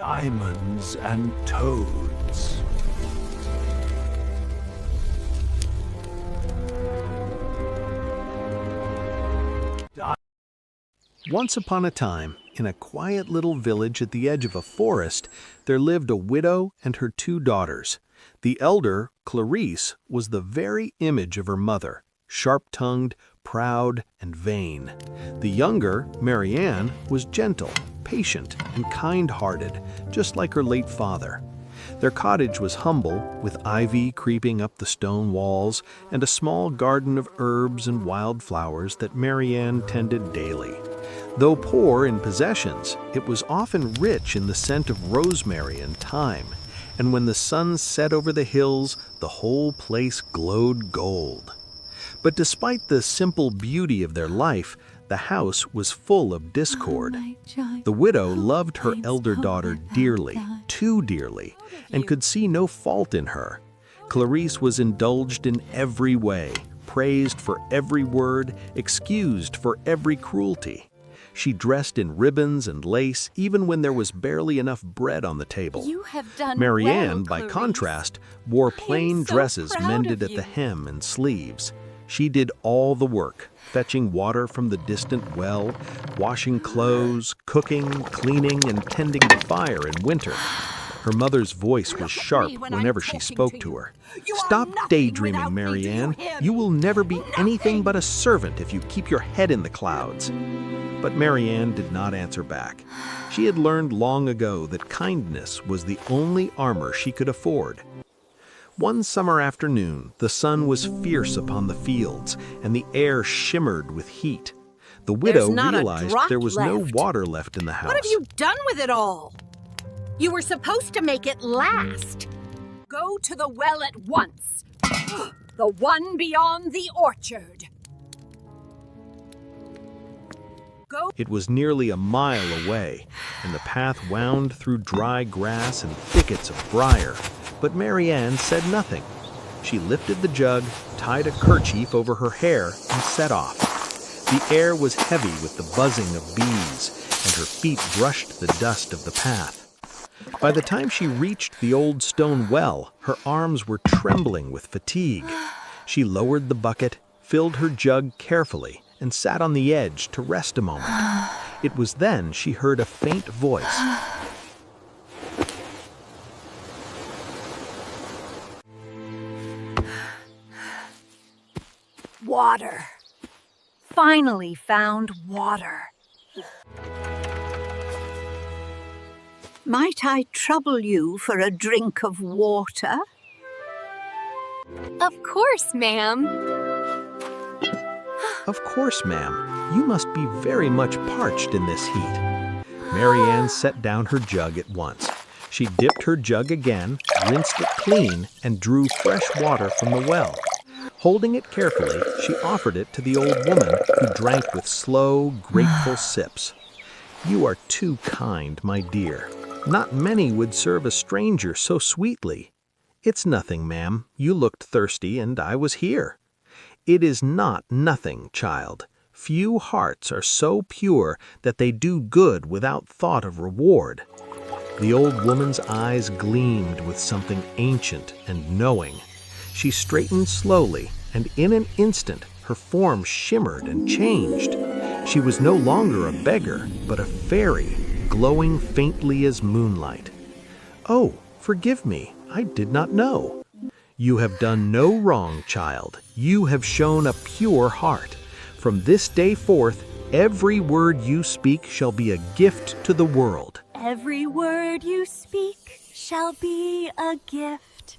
diamonds and toads. Once upon a time, in a quiet little village at the edge of a forest, there lived a widow and her 2 daughters. The elder, Clarice, was the very image of her mother, sharp-tongued, proud, and vain. The younger, Marianne, was gentle, patient, and kind-hearted, just like her late father. Their cottage was humble, with ivy creeping up the stone walls and a small garden of herbs and wild flowers that Marianne tended daily. Though poor in possessions, it was often rich in the scent of rosemary and thyme, and when the sun set over the hills, the whole place glowed gold. But despite the simple beauty of their life, the house was full of discord. The widow loved her elder daughter dearly, too dearly, and could see no fault in her. Clarice was indulged in every way, praised for every word, excused for every cruelty. She dressed in ribbons and lace even when there was barely enough bread on the table. Marianne, by contrast, wore plain dresses mended at the hem and sleeves. She did all the work, fetching water from the distant well, washing clothes, cooking, cleaning, and tending the fire in winter. Her mother's voice was sharp whenever she spoke to her. "Stop daydreaming, Marianne. You will never be anything but a servant if you keep your head in the clouds." But Marianne did not answer back. She had learned long ago that kindness was the only armor she could afford. One summer afternoon, the sun was fierce upon the fields, and the air shimmered with heat. The widow realized there was no water left in the house. What have you done with it all? You were supposed to make it last. Go to the well at once. The one beyond the orchard. Go. It was nearly a mile away, and the path wound through dry grass and thickets of briar. But Marianne said nothing. She lifted the jug, tied a kerchief over her hair, and set off. The air was heavy with the buzzing of bees, and her feet brushed the dust of the path. By the time she reached the old stone well, her arms were trembling with fatigue. She lowered the bucket, filled her jug carefully, and sat on the edge to rest a moment. It was then she heard a faint voice. Water. Finally found water. Might I trouble you for a drink of water? Of course, ma'am. "Of course, ma'am. You must be very much parched in this heat." Marianne set down her jug at once. She dipped her jug again, rinsed it clean, and drew fresh water from the well. Holding it carefully, she offered it to the old woman, who drank with slow, grateful sips. "You are too kind, my dear. Not many would serve a stranger so sweetly." "It's nothing, ma'am. You looked thirsty, and I was here." "It is not nothing, child. Few hearts are so pure that they do good without thought of reward." The old woman's eyes gleamed with something ancient and knowing. She straightened slowly, and in an instant her form shimmered and changed. She was no longer a beggar, but a fairy, glowing faintly as moonlight. "Oh, forgive me, I did not know." "You have done no wrong, child. You have shown a pure heart. From this day forth, every word you speak shall be a gift to the world." Every word you speak shall be a gift.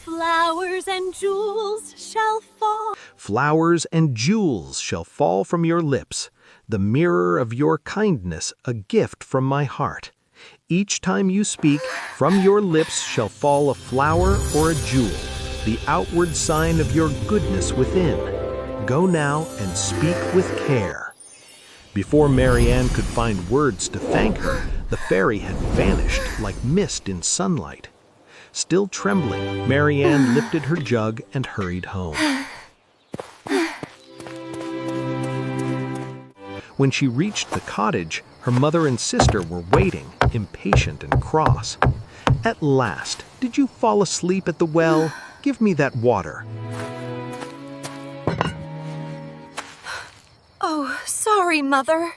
Flowers and jewels shall fall. "Flowers and jewels shall fall from your lips, the mirror of your kindness, a gift from my heart. Each time you speak, from your lips shall fall a flower or a jewel, the outward sign of your goodness within. Go now and speak with care." Before Marianne could find words to thank her, the fairy had vanished like mist in sunlight. Still trembling, Marianne lifted her jug and hurried home. When she reached the cottage, her mother and sister were waiting, impatient and cross. "At last, did you fall asleep at the well? Give me that water." Oh, sorry, Mother.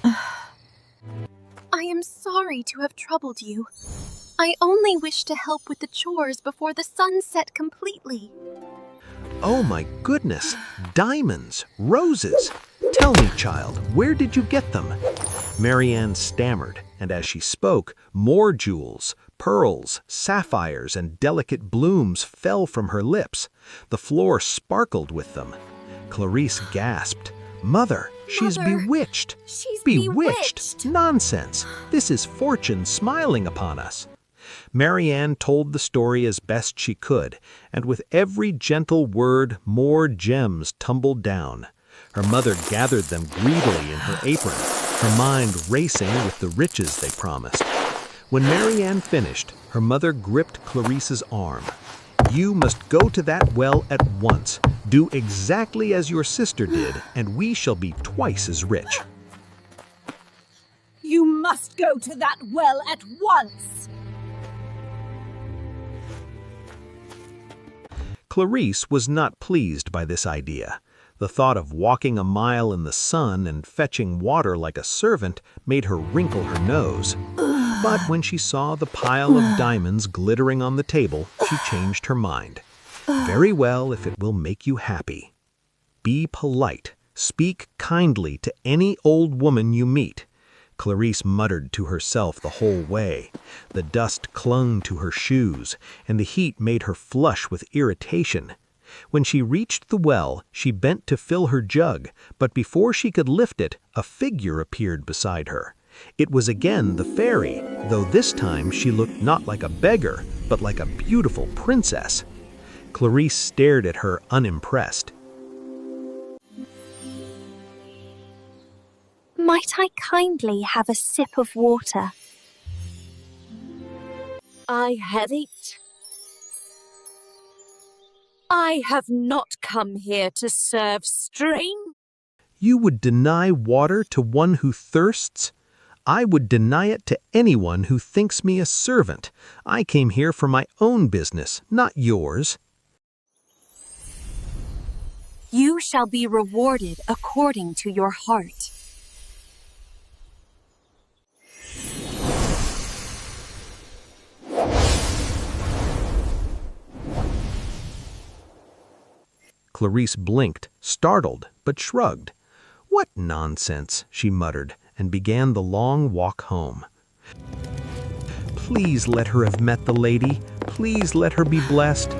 I am sorry to have troubled you. I only wish to help with the chores before the sun set completely. "Oh my goodness, diamonds, roses. Tell me, child, where did you get them?" Marianne stammered, and as she spoke, more jewels, pearls, sapphires, and delicate blooms fell from her lips. The floor sparkled with them. Clarice gasped. "Mother, she's Mother, bewitched." she's Bewitched? Nonsense! This is fortune smiling upon us. Marianne told the story as best she could, and with every gentle word more gems tumbled down. Her mother gathered them greedily in her apron, her mind racing with the riches they promised. When Marianne finished, her mother gripped Clarice's arm. "You must go to that well at once. Do exactly as your sister did, and we shall be twice as rich." You must go to that well at once! Clarice was not pleased by this idea. The thought of walking a mile in the sun and fetching water like a servant made her wrinkle her nose. But when she saw the pile of diamonds glittering on the table, she changed her mind. "Very well, if it will make you happy. Be polite. Speak kindly to any old woman you meet." Clarice muttered to herself the whole way. The dust clung to her shoes, and the heat made her flush with irritation. When she reached the well, she bent to fill her jug, but before she could lift it, a figure appeared beside her. It was again the fairy, though this time she looked not like a beggar, but like a beautiful princess. Clarice stared at her unimpressed. Might I kindly have a sip of water? I had it. I have not come here to serve strain. "You would deny water to one who thirsts? I would deny it to anyone who thinks me a servant. I came here for my own business, not yours." You shall be rewarded according to your heart. Clarice blinked, startled, but shrugged. "What nonsense," she muttered, and began the long walk home. "Please let her have met the lady. Please let her be blessed."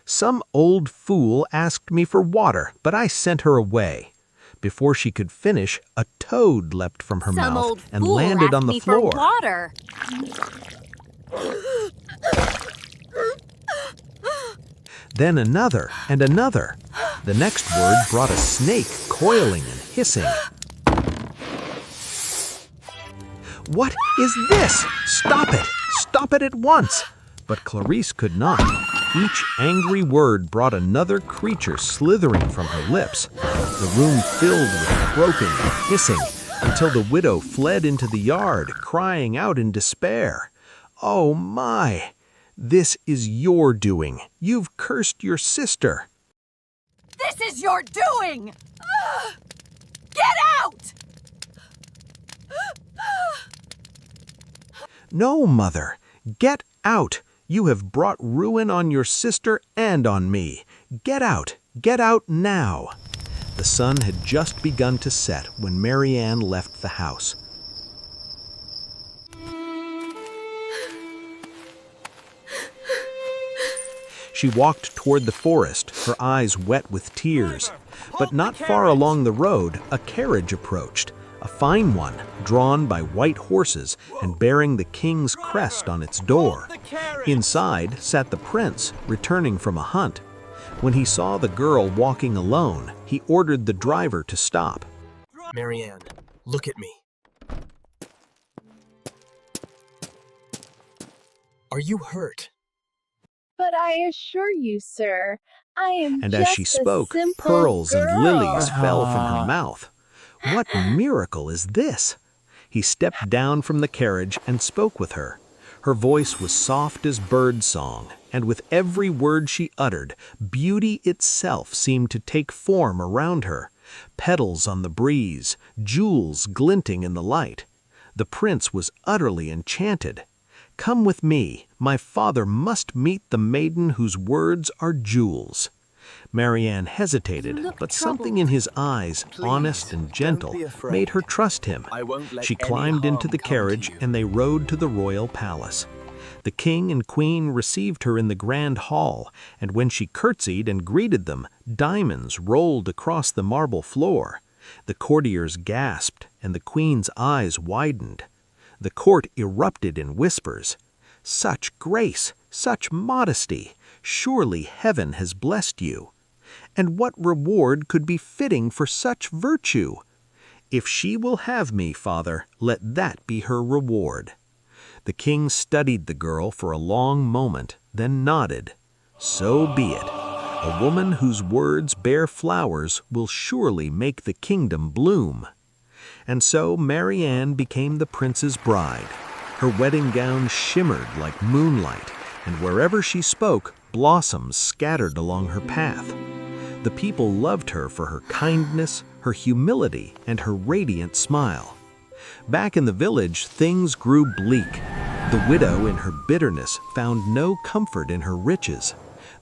"Some old fool asked me for water, but I sent her away." Before she could finish, a toad leapt from her Some mouth old and fool landed asked on the me floor. for water. Then another and another. The next word brought a snake coiling and hissing. "What is this? Stop it! Stop it at once!" But Clarice could not. Each angry word brought another creature slithering from her lips. The room filled with croaking and hissing until the widow fled into the yard, crying out in despair. "Oh my! This is your doing. You've cursed your sister." This is your doing! Get out! "No, Mother. Get out. You have brought ruin on your sister and on me. Get out. Get out now." The sun had just begun to set when Marianne left the house. She walked toward the forest, her eyes wet with tears. But not far along the road, a carriage approached, a fine one, drawn by white horses and bearing the king's crest on its door. Inside sat the prince, returning from a hunt. When he saw the girl walking alone, he ordered the driver to stop. "Marianne, look at me. Are you hurt?" But I assure you, sir, I am And as she spoke, pearls and lilies fell from her mouth. What miracle is this? He stepped down from the carriage and spoke with her. Her voice was soft as bird song, and with every word she uttered, beauty itself seemed to take form around her. Petals on the breeze, jewels glinting in the light. The prince was utterly enchanted. "Come with me, my father must meet the maiden whose words are jewels." Marianne hesitated, but something in his eyes, honest and gentle, made her trust him. She climbed into the carriage and they rode to the royal palace. The king and queen received her in the grand hall, and when she curtsied and greeted them, diamonds rolled across the marble floor. The courtiers gasped, and the queen's eyes widened. The court erupted in whispers. "Such grace, such modesty! Surely heaven has blessed you. And what reward could be fitting for such virtue? If she will have me, father, let that be her reward." The king studied the girl for a long moment, then nodded. "So be it. A woman whose words bear flowers will surely make the kingdom bloom." And so Marianne became the prince's bride. Her wedding gown shimmered like moonlight, and wherever she spoke, blossoms scattered along her path. The people loved her for her kindness, her humility, and her radiant smile. Back in the village, things grew bleak. The widow, in her bitterness, found no comfort in her riches.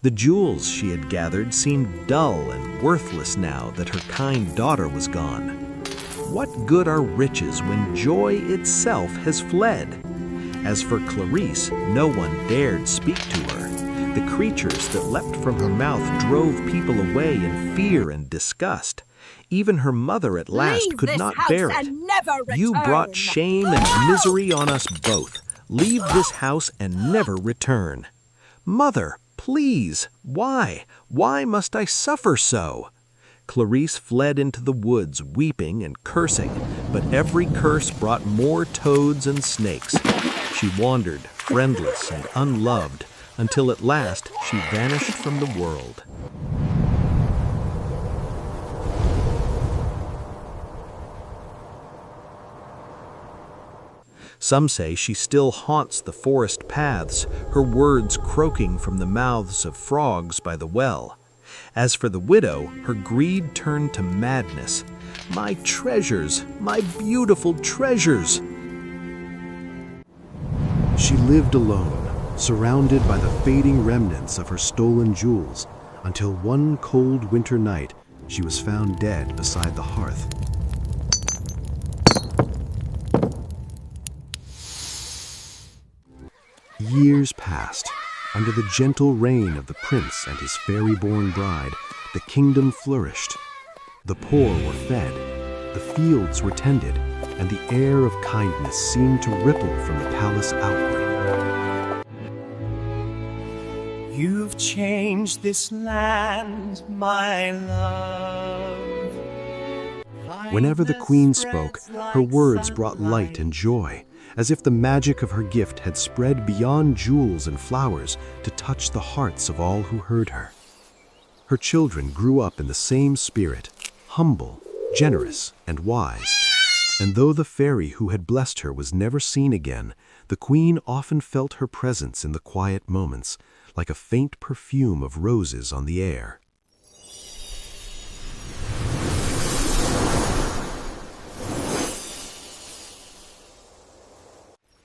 The jewels she had gathered seemed dull and worthless now that her kind daughter was gone. What good are riches when joy itself has fled? As for Clarice, no one dared speak to her. The creatures that leapt from her mouth drove people away in fear and disgust. Even her mother at last Leave could this not house bear it. and never "You return." brought shame and misery on us both. Leave this house and never return." "Mother, please, why? Why must I suffer so?" Clarice fled into the woods, weeping and cursing, but every curse brought more toads and snakes. She wandered, friendless and unloved, until at last she vanished from the world. Some say she still haunts the forest paths, her words croaking from the mouths of frogs by the well. As for the widow, her greed turned to madness. "My treasures, my beautiful treasures!" She lived alone, surrounded by the fading remnants of her stolen jewels, until one cold winter night she was found dead beside the hearth. Years passed. Under the gentle reign of the prince and his fairy-born bride, the kingdom flourished. The poor were fed, the fields were tended, and the air of kindness seemed to ripple from the palace outward. You've changed this land, my love. Whenever the queen spoke, her words brought light and joy, as if the magic of her gift had spread beyond jewels and flowers to touch the hearts of all who heard her. Her children grew up in the same spirit, humble, generous, and wise. And though the fairy who had blessed her was never seen again, the queen often felt her presence in the quiet moments, like a faint perfume of roses on the air.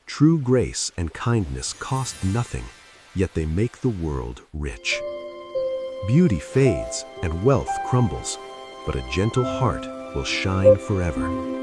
True grace and kindness cost nothing, yet they make the world rich. Beauty fades and wealth crumbles, but a gentle heart will shine forever.